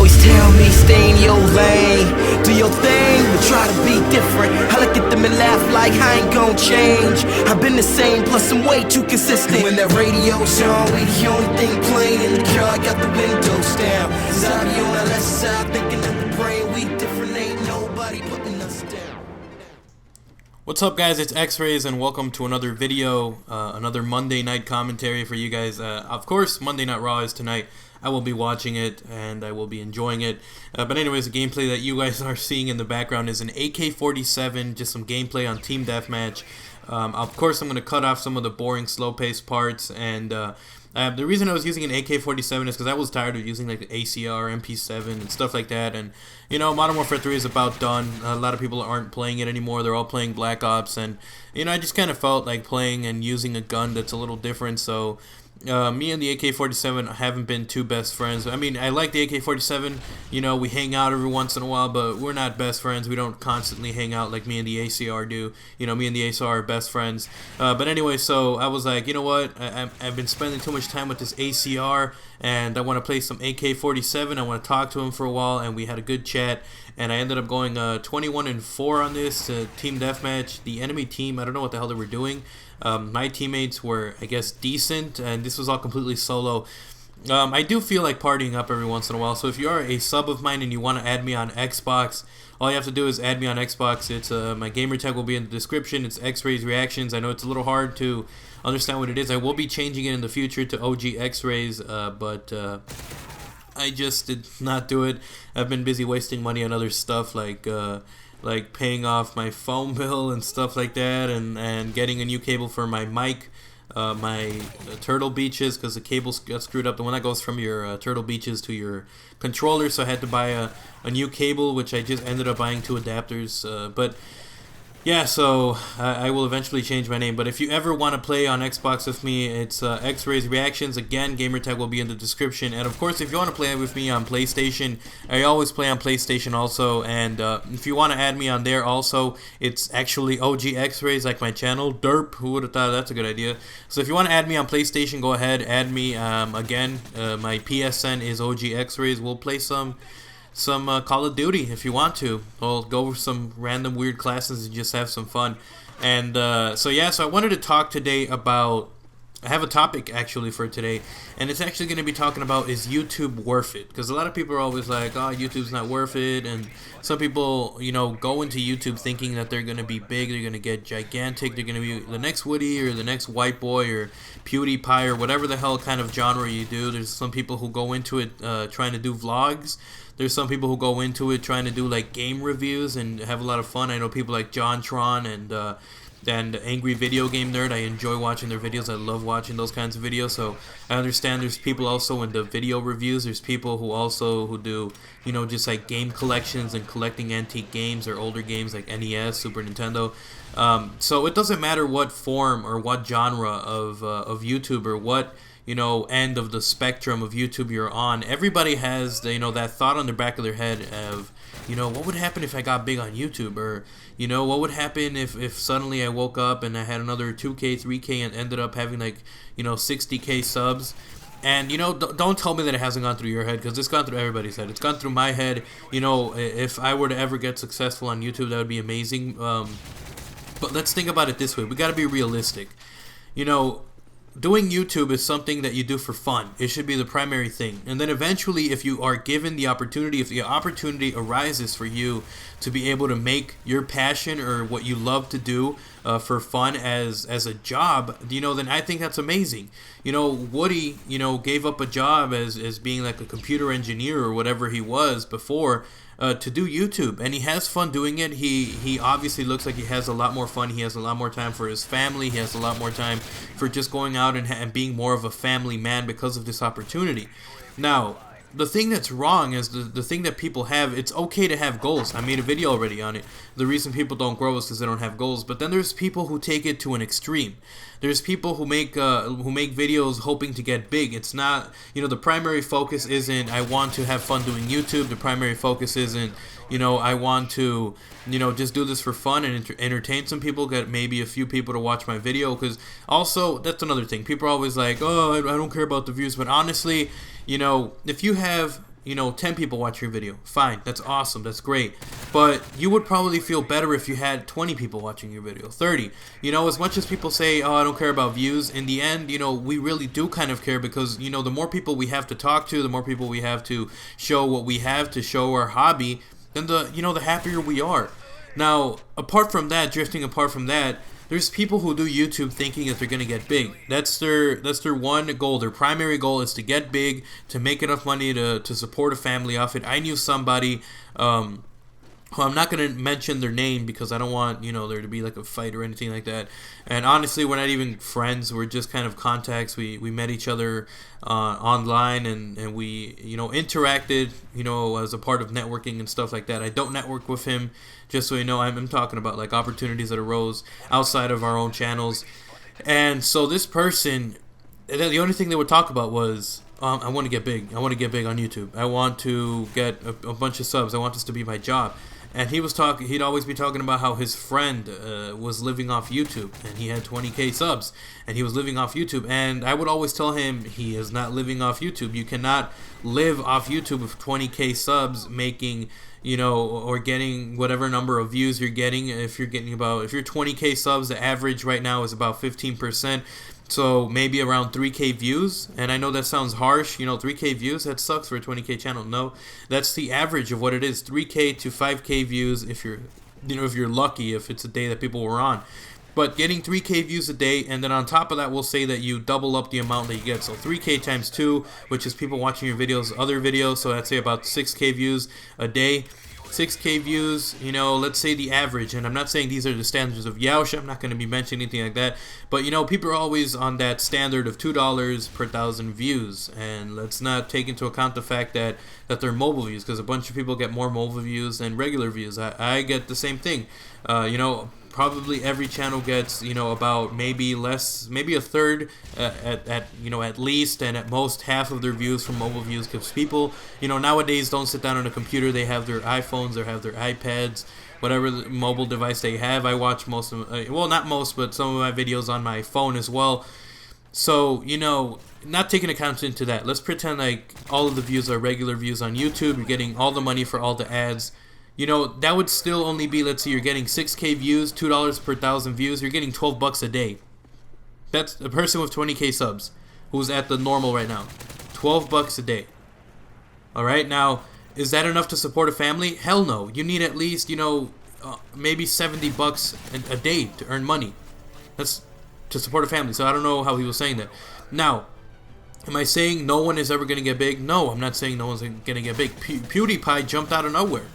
always tell me stay in your lane, do your thing, but try to be different. I look at them and laugh like I ain't gon' change. I've been the same, plus I'm way too consistent. When that radio's on, we the only thing playing in the car. Got the windows down. Since I be on that left side, thinking of the brain. We different, ain't nobody putting us down. What's up, guys? It's X-Rays, and welcome to another video, another Monday night commentary for you guys. Of course, Monday Night Raw is tonight. I will be watching it, and I will be enjoying it. But anyways, the gameplay that you guys are seeing in the background is an AK-47, just some gameplay on Team Deathmatch. Of course, I'm going to cut off some of the boring, slow-paced parts, and the reason I was using an AK-47 is because I was tired of using like the ACR, MP7, and stuff like that. And you know, Modern Warfare 3 is about done. A lot of people aren't playing it anymore. They're all playing Black Ops, and you know, I just kind of felt like playing and using a gun that's a little different. So me and the AK-47 haven't been two best friends. I mean, I like the AK-47. You know, we hang out every once in a while, but we're not best friends. We don't constantly hang out like me and the ACR do. You know, me and the ACR are best friends. But anyway, so I was like, you know what? I've been spending too much time with this ACR, and I want to play some AK-47. I want to talk to him for a while, and we had a good chat. And I ended up going 21-4 on this Team Deathmatch. The enemy team, I don't know what the hell they were doing. My teammates were, I guess, decent, and this was all completely solo. I do feel like partying up every once in a while, so if you are a sub of mine and you want to add me on Xbox, all you have to do is add me on Xbox. It's my gamer tag will be in the description. It's X-Rays Reactions. I know it's a little hard to understand what it is. I will be changing it in the future to OG X-Rays, but I just did not do it. I've been busy wasting money on other stuff like paying off my phone bill and stuff like that, and getting a new cable for my mic, my Turtle Beaches, because the cable got screwed up, the one that goes from your Turtle Beaches to your controller, so I had to buy a new cable, which I just ended up buying two adapters, but yeah, so I will eventually change my name. But if you ever want to play on Xbox with me, it's X-Rays Reactions. Again, gamertag will be in the description. And of course, if you want to play with me on PlayStation, I always play on PlayStation also. And if you want to add me on there also, it's actually OG X-Rays, like my channel. Derp, who would have thought that's a good idea? So if you want to add me on PlayStation, go ahead, add me. Again, my PSN is OG X-Rays. We'll play some Call of Duty if you want to. We'll go over some random weird classes and just have some fun. And so I wanted to talk today about, I have a topic actually for today, and it's actually going to be talking about, is YouTube worth it? Because a lot of people are always like, oh, YouTube's not worth it, and some people, you know, go into YouTube thinking that they're going to be big, they're going to get gigantic, they're going to be the next Woody or the next White Boy or PewDiePie or whatever the hell kind of genre you do. There's some people who go into it trying to do vlogs. There's some people who go into it trying to do like game reviews and have a lot of fun. I know people like JonTron and Angry Video Game Nerd. I enjoy watching their videos. I love watching those kinds of videos. So I understand there's people also in the video reviews. There's people who do, you know, just like game collections and collecting antique games or older games like NES, Super Nintendo. So it doesn't matter what form or what genre of YouTube or what, you know, end of the spectrum of YouTube you're on. Everybody has the, you know, that thought on the back of their head of, you know, what would happen if I got big on YouTube? Or, you know, what would happen if suddenly I woke up and I had another 2K, 3K and ended up having like, you know, 60K subs? And, you know, don't tell me that it hasn't gone through your head, because it's gone through everybody's head. It's gone through my head. You know, if I were to ever get successful on YouTube, that would be amazing. But let's think about it this way. We got to be realistic. You know, doing YouTube is something that you do for fun. It should be the primary thing. And then eventually, if you are given the opportunity, if the opportunity arises for you to be able to make your passion or what you love to do for fun as a job, you know, then I think that's amazing. You know, Woody, you know, gave up a job as being like a computer engineer or whatever he was before, to do YouTube, and he has fun doing it. He obviously looks like he has a lot more fun. He has a lot more time for his family. He has a lot more time for just going out and being more of a family man because of this opportunity. Now, the thing that's wrong is the thing that people have. It's okay to have goals. I made a video already on it. The reason people don't grow is because they don't have goals. But then there's people who take it to an extreme. There's people who make videos hoping to get big. It's not, you know, the primary focus isn't I want to have fun doing YouTube. The primary focus isn't, you know, I want to, you know, just do this for fun and entertain some people, get maybe a few people to watch my video. Because also, that's another thing. People are always like, oh, I don't care about the views. But honestly, you know, if you have 10 people watch your video. Fine, that's awesome, that's great. But you would probably feel better if you had 20 people watching your video, 30. As much as people say, oh, I don't care about views, in the end, we really do kind of care, because, the more people we have to talk to, the more people we have to show what we have, to show our hobby, then the happier we are. Now, drifting apart from that, there's people who do YouTube thinking that they're going to get big. That's their one goal. Their primary goal is to get big, to make enough money to support a family off it. I knew somebody, who I'm not going to mention their name because I don't want, there to be like a fight or anything like that. And honestly, we're not even friends. We're just kind of contacts. We met each other online, and we, interacted, as a part of networking and stuff like that. I don't network with him, just so you know. I'm talking about like opportunities that arose outside of our own channels. And so this person, the only thing they would talk about was, I want to get big. I want to get big on YouTube. I want to get a bunch of subs. I want this to be my job. And he'd always be talking about how his friend was living off YouTube, and he had 20K subs, and he was living off YouTube. And I would always tell him, he is not living off YouTube. You cannot live off YouTube with 20K subs, making, or getting whatever number of views you're getting. If you're 20K subs, the average right now is about 15%. So maybe around 3K views, and I know that sounds harsh, 3K views, that sucks for a 20K channel. No, that's the average of what it is, 3K to 5K views if you're lucky, if it's a day that people were on. But getting 3K views a day, and then on top of that, we'll say that you double up the amount that you get. So 3K times 2, which is people watching your videos, other videos, so I'd say about 6K views a day. 6K views, let's say the average, and I'm not saying these are the standards of Yaosh, I'm not going to be mentioning anything like that, but people are always on that standard of $2 per 1,000 views, and let's not take into account the fact that they're mobile views, because a bunch of people get more mobile views than regular views. I get the same thing. Probably every channel gets, about maybe a third at least, and at most half of their views from mobile views, because people, nowadays don't sit down on a computer. They have their iPhones, they have their iPads, whatever mobile device they have. I watch most of, not most, but some of my videos on my phone as well. So, not taking account into that, let's pretend like all of the views are regular views on YouTube. You're getting all the money for all the ads. That would still only be, let's say you're getting 6K views, $2 per 1,000 views, you're getting $12 a day. That's a person with 20K subs who's at the normal right now. $12 a day. Alright, now, is that enough to support a family? Hell no. You need at least, maybe $70 a day to earn money. That's to support a family. So I don't know how he was saying that. Now, am I saying no one is ever going to get big? No, I'm not saying no one's going to get big. PewDiePie jumped out of nowhere.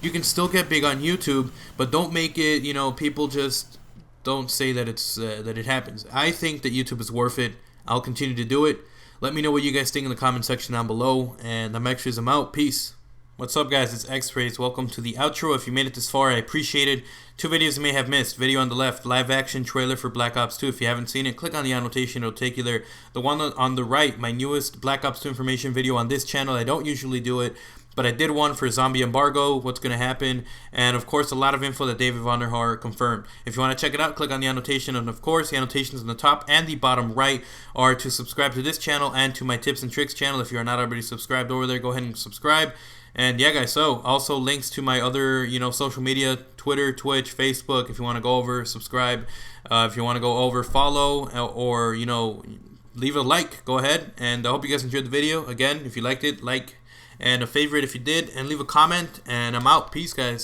You can still get big on YouTube, but don't make it, people just don't say that that it happens. I think that YouTube is worth it. I'll continue to do it. Let me know what you guys think in the comment section down below, and I'm X-Rays, I'm out. Peace. What's up, guys? It's X-Rays. Welcome to the outro. If you made it this far, I appreciate it. 2 videos you may have missed. Video on the left, live action trailer for Black Ops 2. If you haven't seen it, click on the annotation. It'll take you there. The one on the right, my newest Black Ops 2 information video on this channel. I don't usually do it, but I did one for Zombie Embargo, what's going to happen, and of course a lot of info that David Vonderhaar confirmed. If you want to check it out, click on the annotation, and of course the annotations on the top and the bottom right are to subscribe to this channel and to my Tips and Tricks channel. If you are not already subscribed over there, go ahead and subscribe. And yeah, guys, so also links to my other, social media, Twitter, Twitch, Facebook, if you want to go over, subscribe. If you want to go over, follow, or, leave a like, go ahead. And I hope you guys enjoyed the video. Again, if you liked it, like, and a favorite if you did, and leave a comment, and I'm out. Peace, guys.